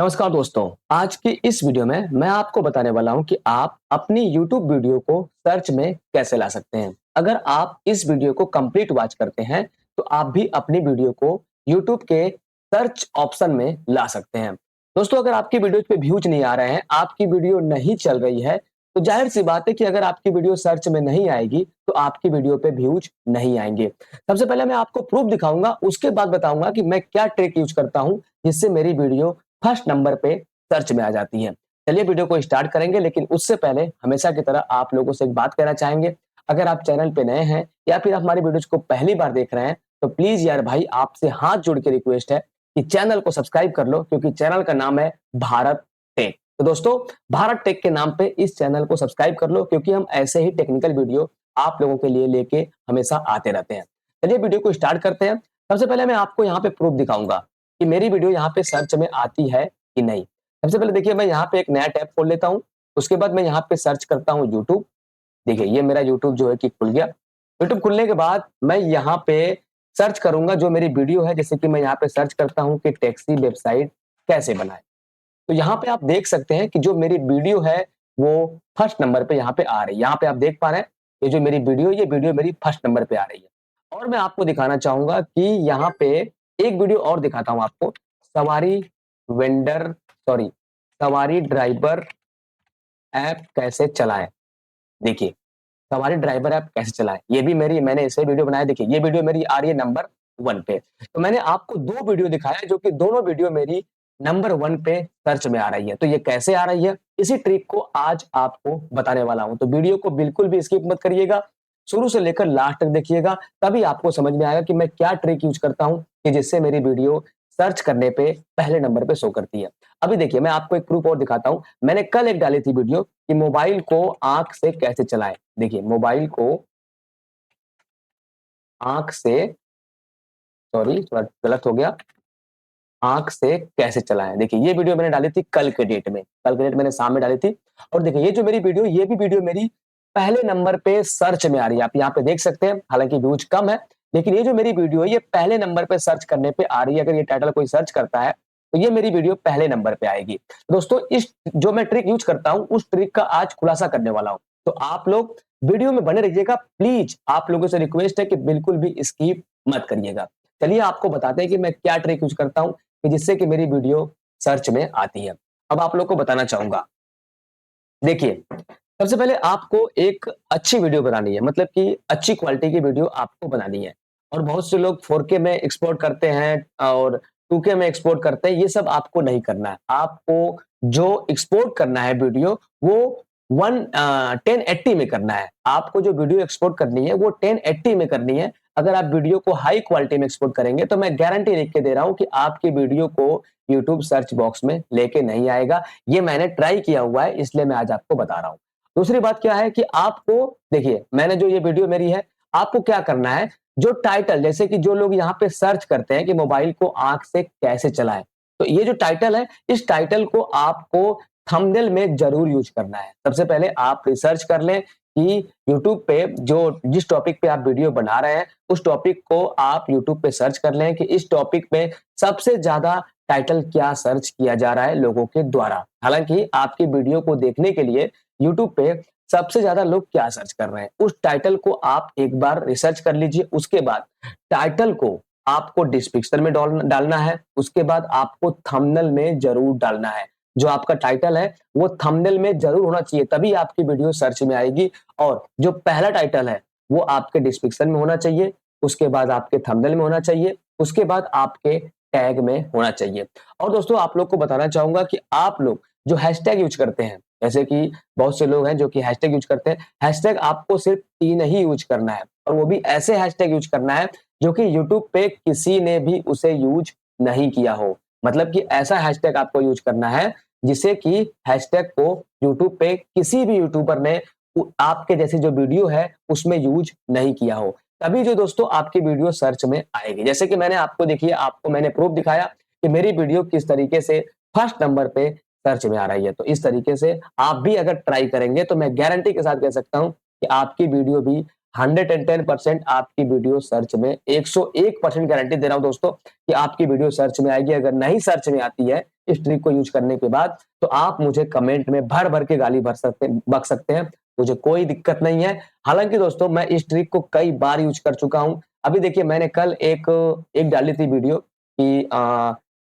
नमस्कार दोस्तों, आज की इस वीडियो में मैं आपको बताने वाला हूं कि आप अपनी YouTube वीडियो को सर्च में कैसे ला सकते हैं। अगर आप इस वीडियो को कंप्लीट वॉच करते हैं, तो आप भी अपनी वीडियो को YouTube के सर्च ऑप्शन में ला सकते हैं। दोस्तों, अगर आपकी वीडियो पे व्यूज नहीं आ रहे हैं, आपकी वीडियो नहीं चल रही है, तो जाहिर सी बात है कि अगर आपकी वीडियो सर्च में नहीं आएगी, तो आपकी वीडियो पे व्यूज नहीं आएंगे। सबसे पहले मैं आपको प्रूफ दिखाऊंगा, उसके बाद बताऊंगा कि मैं क्या ट्रिक यूज करता हूं जिससे मेरी वीडियो फर्स्ट नंबर पे सर्च में आ जाती है। चलिए वीडियो को स्टार्ट करेंगे, लेकिन उससे पहले हमेशा की तरह आप लोगों से एक बात कहना चाहेंगे। अगर आप चैनल पे नए हैं या फिर आप हमारी वीडियोस को पहली बार देख रहे हैं, तो प्लीज यार भाई आपसे हाथ जोड़ के रिक्वेस्ट है कि चैनल को सब्सक्राइब कर लो, क्योंकि चैनल का नाम है भारत टेक। तो दोस्तों, भारत टेक के नाम पे इस चैनल को सब्सक्राइब कर लो, क्योंकि हम ऐसे ही टेक्निकल वीडियो आप लोगों के लिए लेके हमेशा आते रहते हैं। चलिए वीडियो को स्टार्ट करते हैं। सबसे पहले मैं आपको यहाँ पे प्रूफ दिखाऊंगा कि मेरी वीडियो यहाँ पे सर्च में आती है कि नहीं। सबसे पहले देखिए, मैं यहाँ पे एक नया टैब खोल लेता हूँ। उसके बाद मैं यहाँ पे सर्च करता हूँ यूट्यूब। देखिए ये मेरा यूट्यूब जो है कि खुल गया। यूट्यूब खुलने के बाद मैं यहाँ पे सर्च करूंगा जो मेरी वीडियो है। जैसे कि मैं यहाँ पे सर्च करता हूँ कि टैक्सी वेबसाइट कैसे बनाए। तो यहाँ पे आप देख सकते हैं कि जो मेरी वीडियो है वो फर्स्ट नंबर पे यहाँ पे आ रही है। यहाँ पे आप देख पा रहे हैं, ये जो मेरी वीडियो, ये वीडियो मेरी फर्स्ट नंबर पे आ रही है। और मैं आपको दिखाना चाहूंगा कि यहाँ पे एक वीडियो और दिखाता हूँ आपको। सवारी वेंडर सॉरी सवारी ड्राइवर ऐप कैसे चलाएं। देखिए, सवारी ड्राइवर ऐप कैसे चलाएं, ये भी मैंने इसे वीडियो बनाया। देखिए ये वीडियो मेरी आ रही है नंबर 1 पे। तो मैंने आपको 2 वीडियो दिखाया, जो कि दोनों वीडियो मेरी नंबर 1 पे सर्च में आ रही है। तो ये कैसे आ रही है, इसी ट्रिक को आज आपको बताने वाला हूं। तो वीडियो को बिल्कुल भी स्किप मत करिएगा, शुरू से लेकर लास्ट तक देखिएगा, तभी आपको समझ में आएगा कि मैं क्या ट्रिक यूज करता हूं कि जिससे मेरी वीडियो सर्च करने पे पहले नंबर पे शो करती है। अभी देखिए, मैं आपको एक प्रूफ और दिखाता हूं। मैंने कल एक डाली थी वीडियो कि मोबाइल को आंख से कैसे चलाएं। देखिए, मोबाइल को आंख से सॉरी थोड़ा गलत हो गया, आंख से कैसे चलाएं। देखिए ये वीडियो मैंने डाली थी कल के डेट में, कल के डेट मैंने शाम में डाली थी। और देखिए ये जो मेरी वीडियो, ये भी वीडियो मेरी पहले नंबर पे सर्च में आ रही है। आप यहाँ पे देख सकते हैं, हालांकि व्यूज कम है, लेकिन ये जो मेरी वीडियो है ये पहले नंबर पे सर्च करने पे आ रही है। अगर ये टाइटल कोई सर्च करता है, तो ये मेरी वीडियो पहले नंबर पे आएगी। दोस्तों, इस जो मैं ट्रिक यूज करता हूँ, उस ट्रिक का आज खुलासा करने वाला हूँ। तो आप लोग वीडियो में बने रहिएगा, प्लीज आप लोगों से रिक्वेस्ट है कि बिल्कुल भी स्किप मत करिएगा। चलिए आपको बताते हैं कि मैं क्या ट्रिक यूज करता हूँ कि जिससे कि मेरी वीडियो सर्च में आती है। अब आप लोग को बताना चाहूंगा। देखिए, सबसे पहले आपको एक अच्छी वीडियो बनानी है, मतलब कि अच्छी क्वालिटी की वीडियो आपको बनानी है। और बहुत से लोग 4K में एक्सपोर्ट करते हैं और 2K में एक्सपोर्ट करते हैं, ये सब आपको नहीं करना है। आपको जो एक्सपोर्ट करना है वीडियो, वो 1080 में करना है। आपको जो वीडियो एक्सपोर्ट करनी है वो 1080 में करनी है। अगर आप वीडियो को हाई क्वालिटी में एक्सपोर्ट करेंगे, तो मैं गारंटी लिख के दे रहा हूं कि आपकी वीडियो को यूट्यूब सर्च बॉक्स में लेके नहीं आएगा। ये मैंने ट्राई किया हुआ है, इसलिए मैं आज आपको बता रहा हूं। दूसरी बात क्या है कि आपको देखिए, मैंने जो ये वीडियो मेरी है, आपको क्या करना है, जो टाइटल, जैसे कि जो लोग यहाँ पे सर्च करते हैं कि मोबाइल को आंख से कैसे चलाएं, तो ये जो टाइटल है, इस टाइटल को आपको थंबनेल में जरूर यूज करना है। सबसे पहले आप रिसर्च कर लें कि यूट्यूब पे जो जिस टॉपिक पे आप वीडियो बना रहे हैं, उस टॉपिक को आप यूट्यूब पे सर्च कर लें कि इस टॉपिक में सबसे ज्यादा टाइटल क्या सर्च किया जा रहा है लोगों के द्वारा। हालांकि आपकी वीडियो को देखने के लिए यूट्यूब पे सबसे ज्यादा लोग क्या सर्च कर रहे हैं, उस टाइटल को आप एक बार रिसर्च कर लीजिए। उसके बाद टाइटल को आपको डिस्क्रिप्शन में डालना है। उसके बाद आपको थंबनेल में जरूर डालना है। जो आपका टाइटल है वो थंबनेल में जरूर होना चाहिए, तभी आपकी वीडियो सर्च में आएगी। और जो पहला टाइटल है वो आपके डिस्क्रिप्शन में होना चाहिए, उसके बाद आपके थंबनेल में होना चाहिए, उसके बाद आपके टैग में होना चाहिए। और दोस्तों, आप लोग को बताना चाहूंगा कि आप लोग जो हैशटैग यूज करते हैं, जैसे कि बहुत से लोग हैं जो कि हैशटैग यूज करते हैं, हैशटैग आपको सिर्फ 3 ही यूज करना है, और वो भी ऐसे हैशटैग यूज करना है जो कि यूट्यूब पे किसी ने भी उसे यूज नहीं किया हो। मतलब कि ऐसा हैशटैग आपको यूज करना है जिसे कि हैशटैग को यूट्यूब पे किसी भी यूट्यूबर ने आपके जैसे जो वीडियो है उसमें यूज नहीं किया हो, तभी जो दोस्तों आपकी वीडियो सर्च में आएगी। जैसे कि मैंने आपको देखिए, आपको मैंने प्रूफ दिखाया कि मेरी वीडियो किस तरीके से फर्स्ट नंबर पे सर्च में आ रही है। तो इस तरीके से आप भी अगर ट्राई करेंगे, तो मैं गारंटी के साथ कह सकता हूं कि आपकी वीडियो भी 110% आपकी वीडियो सर्च में 101% गारंटी दे रहा हूं दोस्तों कि आपकी वीडियो सर्च में आएगी। अगर नहीं सर्च में आती है, इस ट्रिक को यूज करने के बाद, तो आप मुझे कमेंट में भर-भर के गाली बक सकते हैं, मुझे कोई दिक्कत नहीं है। हालाँकि दोस्तों मैं इस ट्रिक को कई बार यूज कर चुका हूँ। अभी देखिए मैंने कल एक डाली थी वीडियो कि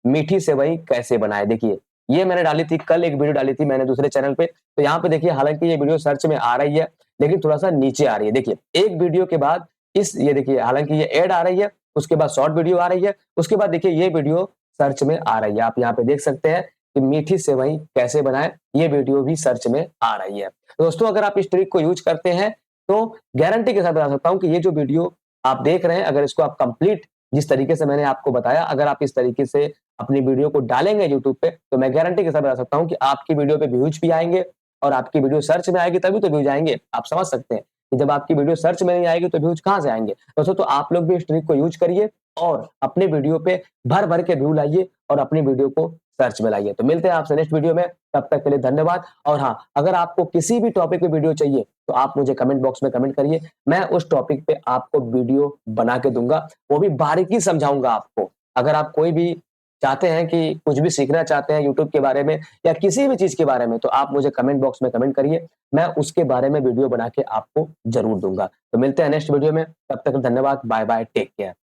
मीठी सेवई कैसे बनाएँ? देखिए, ये मैंने डाली थी कल एक वीडियो डाली थी मैंने दूसरे चैनल पे, तो यहाँ पे देखिए हालाँकि ये वीडियो सर्च में आ रही है, लेकिन थोड़ा-सा नीचे आ रही है। देखिए, एक वीडियो के बाद ये देखिए हालाँकि ये ऐड आ रही है, उसके बाद शॉर्ट वीडियो आ रही है, उसके बाद देखिए ये वीडियो सर्च में आ रही है। आप यहाँ पे देख सकते हैं कि मीठी सेवई कैसे बनाएँ? ये वीडियो भी सर्च में आ रही है। तो दोस्तों अगर आप इस ट्रिक को यूज़ करते हैं, तो गारंटी के साथ बता सकता हूँ कि ये जो वीडियो आप देख रहे हैं, अगर इसको आप कंप्लीट जिस तरीके से मैंने आपको बताया, अगर आप इस तरीके से अपनी वीडियो को डालेंगे यूट्यूब पे, तो मैं गारंटी के साथ बता सकता हूँ कि आपकी वीडियो पे व्यूज़ भी आएँगे और आपकी वीडियो सर्च में आएगी तभी तो व्यूज़ आएँगे। आप समझ सकते हैं कि जब आपकी वीडियो सर्च में नहीं आएगी तो व्यूज़ कहाँ से आएँगे? दोस्तों तो आप लोग भी इस ट्रिक को यूज़ करिए और अपने वीडियो पे भर-भर के व्यू लाइए और अपनी वीडियो को सर्च में लाइए। तो मिलते हैं आपसे नेक्स्ट वीडियो में, तब तक के लिए धन्यवाद। और हाँ, अगर आपको किसी भी टॉपिक पे वीडियो चाहिए, तो आप मुझे कमेंट बॉक्स में कमेंट करिए। मैं उस टॉपिक पे आपको वीडियो बना के दूँगा, वो भी बारीकी समझाऊँगा आपको। अगर आप कोई भी चाहते हैं कि कुछ भी सीखना चाहते हैं यूट्यूब के बारे में या किसी भी चीज़ के बारे में, तो आप मुझे कमेंट बॉक्स में कमेंट करिए। मैं उसके बारे में वीडियो बना के आपको ज़रूर दूँगा। तो मिलते हैं नेक्स्ट वीडियो में, तब तक धन्यवाद, बाय बाय, टेक केयर।